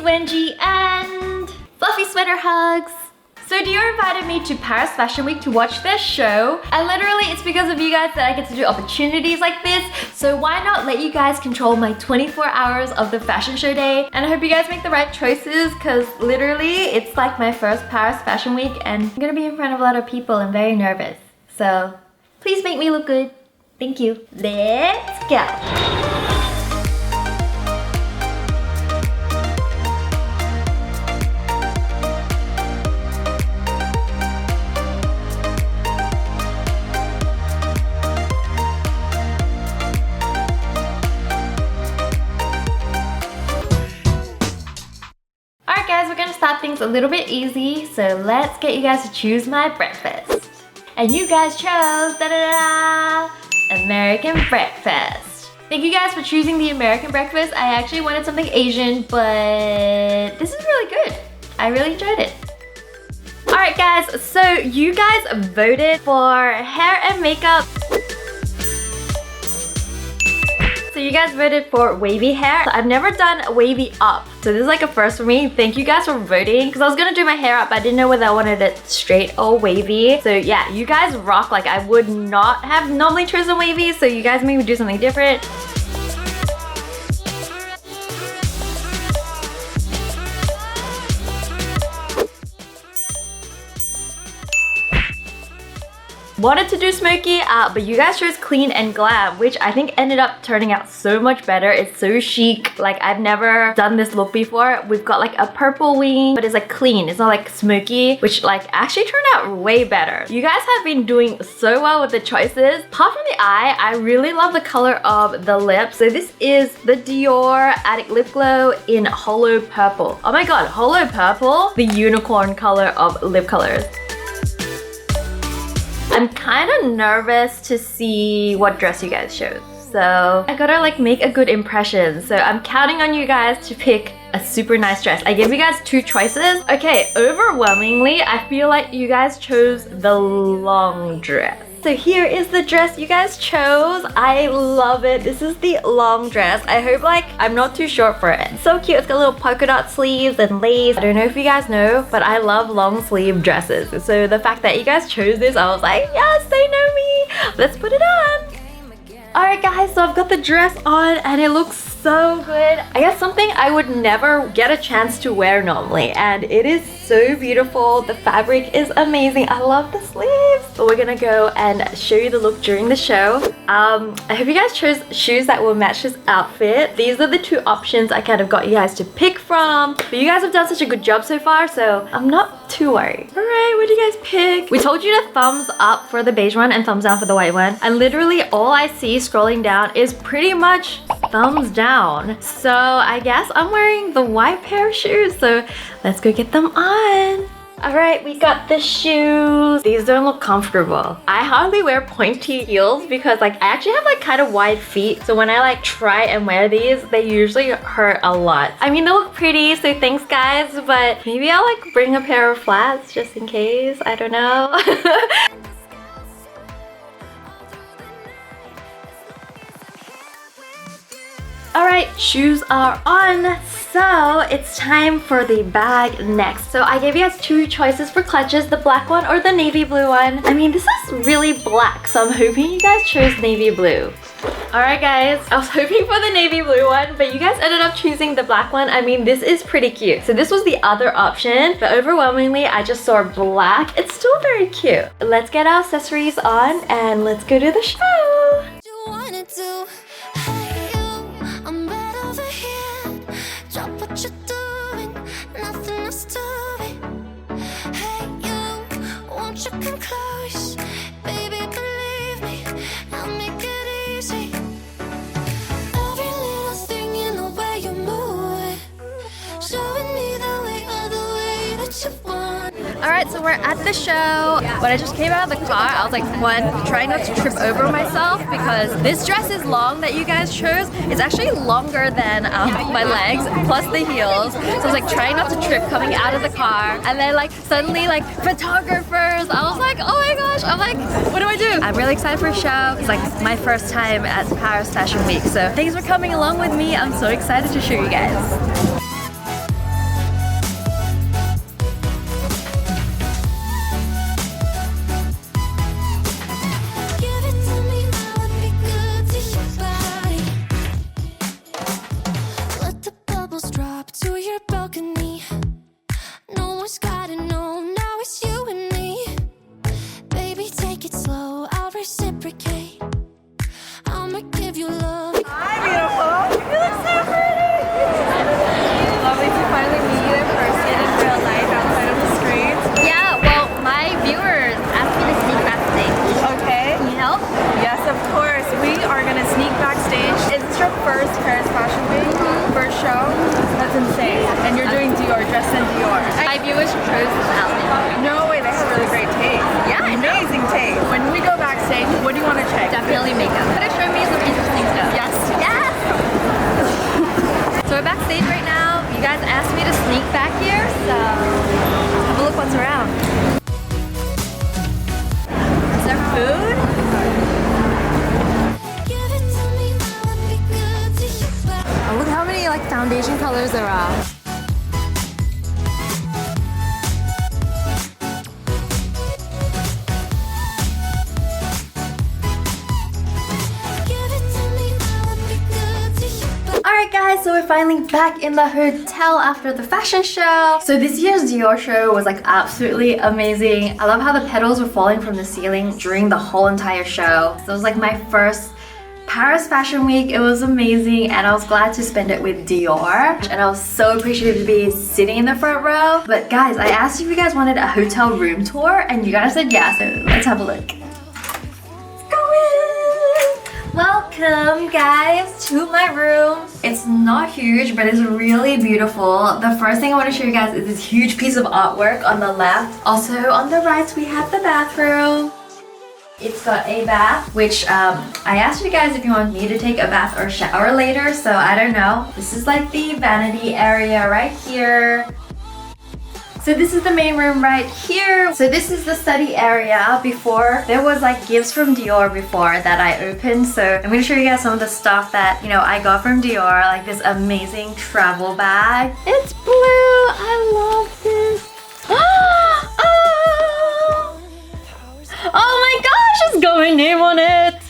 Wengie and Fluffy Sweater Hugs. So Dior invited me to Paris Fashion Week to watch their show, and literally it's because of you guys that I get to do opportunities like this, so why not let you guys control my 24 hours of the fashion show day. And I hope you guys make the right choices, because literally it's like my first Paris Fashion Week and I'm gonna be in front of a lot of people and very nervous. So please make me look good. Thank you. Let's go. We're gonna start things a little bit easy, so let's get you guys to choose my breakfast. And you guys chose American breakfast. Thank you guys for choosing the American breakfast. I actually wanted something Asian, but this is really good. I really enjoyed it. Alright guys, so you guys voted for hair and makeup. So you guys voted for wavy hair. I've never done wavy up, so this is like a first for me. Thank you guys for voting, because I was gonna do my hair up, but I didn't know whether I wanted it straight or wavy. So yeah, you guys rock. Like, I would not have normally chosen wavy, so you guys made me do something different. Wanted to do smoky, but you guys chose clean and glam, which I think ended up turning out so much better. It's so chic. Like, I've never done this look before. We've got like a purple wing, but it's like clean. It's not like smoky, which like actually turned out way better. You guys have been doing so well with the choices. Apart from the eye, I really love the color of the lips. So this is the Dior Addict Lip Glow in Hollow Purple. Oh my god, Hollow Purple, the unicorn color of lip colors. I'm kind of nervous to see what dress you guys chose. So I gotta like make a good impression. So I'm counting on you guys to pick a super nice dress. I gave you guys two choices. Okay, overwhelmingly, I feel like you guys chose the long dress. So here is the dress you guys chose. I love it. This is the long dress. I hope like I'm not too short for it. It's so cute. It's got little polka dot sleeves and lace. I don't know if you guys know, but I love long sleeve dresses. So the fact that you guys chose this, I was like, yes, they know me. Let's put it on. Alright guys, so I've got the dress on and it looks so good. I guess something I would never get a chance to wear normally, and it is so beautiful. The fabric is amazing. I love the sleeves. But we're gonna go and show you the look during the show. I hope you guys chose shoes that will match this outfit. These are the two options I kind of got you guys to pick from. But you guys have done such a good job so far, so I'm not too worried. Alright, what do you guys pick? We told you to thumbs up for the beige one and thumbs down for the white one. And literally all I see scrolling down is pretty much thumbs down. So I guess I'm wearing the white pair of shoes, so let's go get them on. Alright, we got the shoes. These don't look comfortable. I hardly wear pointy heels because like I actually have like kind of wide feet, so when I like try and wear these, they usually hurt a lot. I mean, they look pretty, so thanks guys, but maybe I'll like bring a pair of flats just in case. I don't know. Alright, shoes are on, so it's time for the bag next. So I gave you guys two choices for clutches, the black one or the navy blue one. I mean, this is really black, so I'm hoping you guys chose navy blue. Alright guys, I was hoping for the navy blue one, but you guys ended up choosing the black one. I mean, this is pretty cute. So this was the other option, but overwhelmingly I just saw black. It's still very cute. Let's get our accessories on and let's go to the show. Alright, so we're at the show. When I just came out of the car, I was like, one, trying not to trip over myself because this dress is long that you guys chose. It's actually longer than my legs, plus the heels. So I was like trying not to trip coming out of the car. And then like suddenly like photographers, I was like, oh my gosh, I'm like, what do I do? I'm really excited for a show. It's like my first time at Paris Fashion Week. So thanks for coming along with me. I'm so excited to show you guys. That's insane. And you're doing Dior, dressed in Dior. My viewers chose this outfit. No way, they have really great taste. Yeah, I know. Amazing taste. When we go backstage, what do you want to check? Definitely makeup. Gonna show me some interesting stuff. Yes. Yes! So we're backstage right now. You guys asked me to sneak back here, so have a look what's around. Is there food? Oh, look how many like foundation colors there are. Alright guys, so we're finally back in the hotel after the fashion show. So this year's Dior show was like absolutely amazing. I love how the petals were falling from the ceiling during the whole entire show. So it was like my first Paris Fashion Week. It was amazing and I was glad to spend it with Dior. And I was so appreciative to be sitting in the front row. But guys, I asked if you guys wanted a hotel room tour and you guys said yes. So let's have a look. Welcome guys to my room. It's not huge, but it's really beautiful. The first thing I want to show you guys is this huge piece of artwork on the left. Also on the right we have the bathroom. It's got a bath, which I asked you guys if you want me to take a bath or shower later, so I don't know. This is like the vanity area right here. So this is the main room right here. So this is the study area. Before, there was like gifts from Dior before that I opened. So I'm gonna show you guys some of the stuff that, you know, I got from Dior. Like this amazing travel bag. It's blue, I love this. Oh my gosh, it's got my name on it.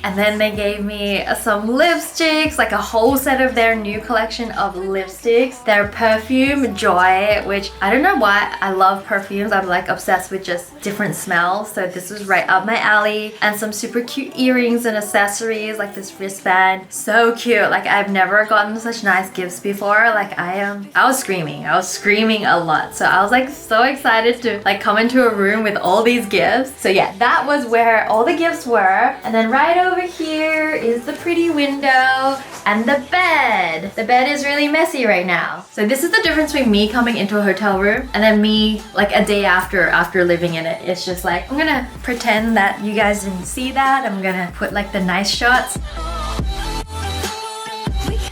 And then they gave me some lipsticks, like a whole set of their new collection of lipsticks. Their perfume, Joy, which I don't know why I love perfumes. I'm like obsessed with just different smells. So this was right up my alley. And some super cute earrings and accessories, like this wristband. So cute. Like I've never gotten such nice gifts before. Like I was screaming. I was screaming a lot. So I was like so excited to like come into a room with all these gifts. So yeah, that was where all the gifts were. And then right over here is the pretty window and the bed. The bed is really messy right now. So this is the difference between me coming into a hotel room and then me like a day after living in it. It's just like, I'm gonna pretend that you guys didn't see that. I'm gonna put like the nice shots.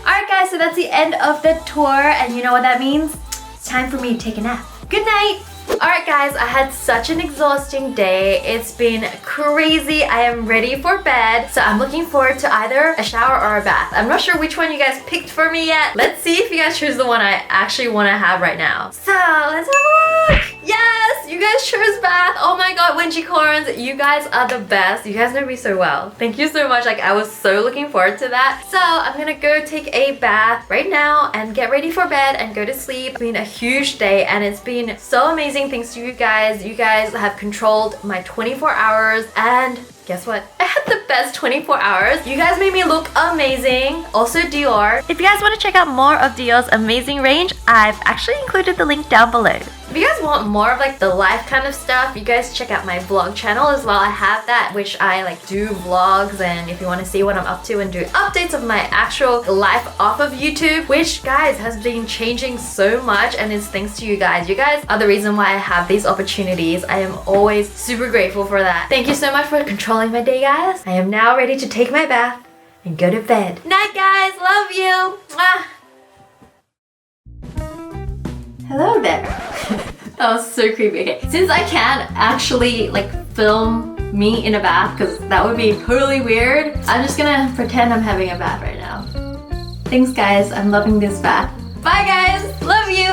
Alright guys, so that's the end of the tour and you know what that means? It's time for me to take a nap. Good night! Alright guys, I had such an exhausting day. It's been crazy. I am ready for bed. So I'm looking forward to either a shower or a bath. I'm not sure which one you guys picked for me yet. Let's see if you guys choose the one I actually want to have right now. So let's have a look. Yes, you guys chose bath. Oh my god, Wengie corns, you guys are the best. You guys know me so well. Thank you so much. Like I was so looking forward to that. So I'm gonna go take a bath right now and get ready for bed and go to sleep. It's been a huge day and it's been so amazing thanks to you guys. You guys have controlled my 24 hours and guess what? I had the best 24 hours. You guys made me look amazing. Also Dior. If you guys want to check out more of Dior's amazing range, I've actually included the link down below. If you guys want more of like the life kind of stuff, you guys check out my vlog channel as well. I have that, which I like do vlogs, and if you want to see what I'm up to and do updates of my actual life off of YouTube, which guys has been changing so much and it's thanks to you guys. You guys are the reason why I have these opportunities. I am always super grateful for that. Thank you so much for controlling my day, guys. I am now ready to take my bath and go to bed. Night, guys. Love you. Mwah. Hello there. That was so creepy. Okay, since I can't actually like film me in a bath because that would be totally weird, I'm just gonna pretend I'm having a bath right now. Thanks guys, I'm loving this bath. Bye guys, love you.